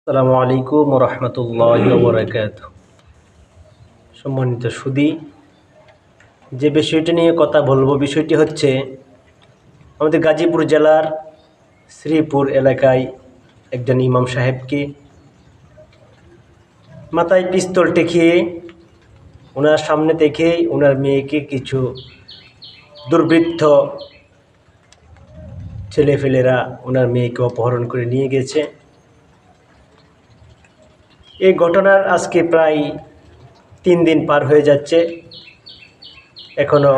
আসসালামু আলাইকুম ওয়া রাহমাতুল্লাহি ওয়া বারাকাতুহু। সম্মানিত সুধী, যে বিষয়টি নিয়ে কথা বলবো বিষয়টি হচ্ছে আমাদের গাজীপুর জেলার শ্রীপুর এলাকায় একজন ইমাম সাহেবকে মাথায় পিস্তল ঠেকিয়ে ওনার সামনে থেকে ওনার মেয়েকে কিছু দুর্বৃত্ত ছেলেফেলেরা ওনার মেয়েকে অপহরণ করে নিয়ে গেছে। এই ঘটনার আজকে প্রায় 3 দিন পার হয়ে যাচ্ছে, এখনও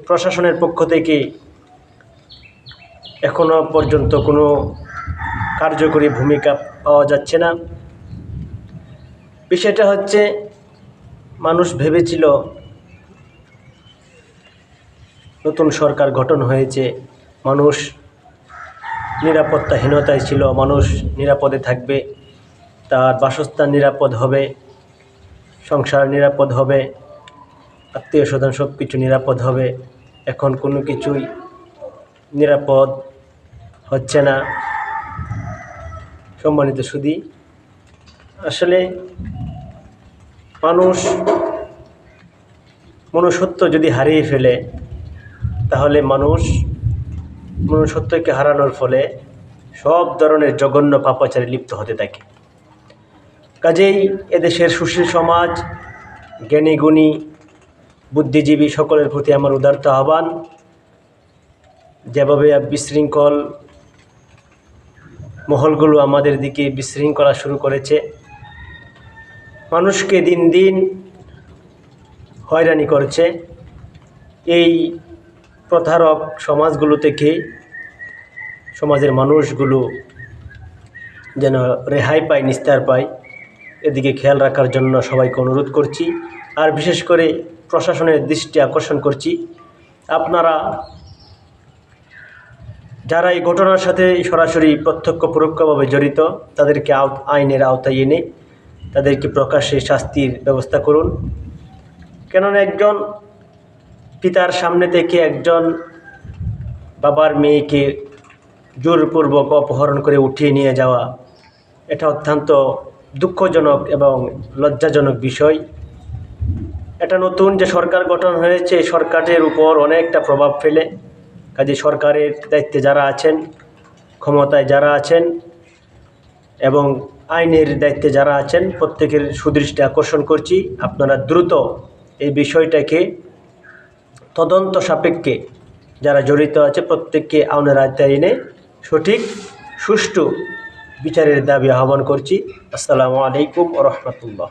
প্রশাসনের পক্ষ থেকে এখনও পর্যন্ত কোনো কার্যকরী ভূমিকা পাওয়া যাচ্ছে না। বিষয়টা হচ্ছে, মানুষ ভেবেছিল নতুন সরকার গঠন হয়েছে, মানুষ নিরাপত্তাহীনতায় ছিল, মানুষ নিরাপদে থাকবে, তার বাসস্থান নিরাপদ হবে, সংসার নিরাপদ হবে, আত্মীয় স্বজন সব কিছু নিরাপদ হবে। এখন কোনো কিছুই নিরাপদ হচ্ছে না। সম্মানিত সুধী, আসলে মানুষ মনুষ্যত্ব যদি হারিয়ে ফেলে, তাহলে মানুষ মনুষ্যত্বকে হারানোর ফলে সব ধরনের জঘন্য পাপাচারে লিপ্ত হতে থাকে। কাজেই এদেশের সুশীল সমাজ, জ্ঞানী গুণী বুদ্ধিজীবী সকলের প্রতি আমার উদারত আহ্বান, যেভাবে বিশৃঙ্খল মহলগুলো আমাদের দিকে বিশৃঙ্খলা শুরু করেছে, মানুষকে দিন দিন হয়রানি করছে, এই প্রতারক সমাজগুলো থেকে সমাজের মানুষগুলো যেন রেহাই পায়, নিস্তার পায়, এদিকে খেয়াল রাখার জন্য সবাইকে অনুরোধ করছি। আর বিশেষ করে প্রশাসনের দৃষ্টি আকর্ষণ করছি, আপনারা যারা এই ঘটনার সাথে সরাসরি প্রত্যক্ষ পরোক্ষভাবে জড়িত, তাদেরকে আইনের আওতায় এনে তাদেরকে প্রকাশ্যে শাস্তির ব্যবস্থা করুন। কেননা একজন পিতার সামনে থেকে একজন বাবার মেয়েকে জোরপূর্বক অপহরণ করে উঠিয়ে নিয়ে যাওয়া, এটা অত্যন্ত দুঃখজনক এবং লজ্জাজনক বিষয়। এটা নতুন যে সরকার গঠন হয়েছে, সরকারের উপর অনেকটা প্রভাব ফেলে। কাজে সরকারের দায়িত্বে যারা আছেন, ক্ষমতায় যারা আছেন এবং আইনের দায়িত্বে যারা আছেন, প্রত্যেকের সুদৃষ্টি আকর্ষণ করছি, আপনারা দ্রুত এই বিষয়টাকে তদন্ত সাপেক্ষে যারা জড়িত আছে প্রত্যেককে আইনের আওতায় এনে সঠিক সুষ্ঠু বিচারের দাবি আহ্বান করছি। আসসালামু আলাইকুম ওয়া রাহমাতুল্লাহ।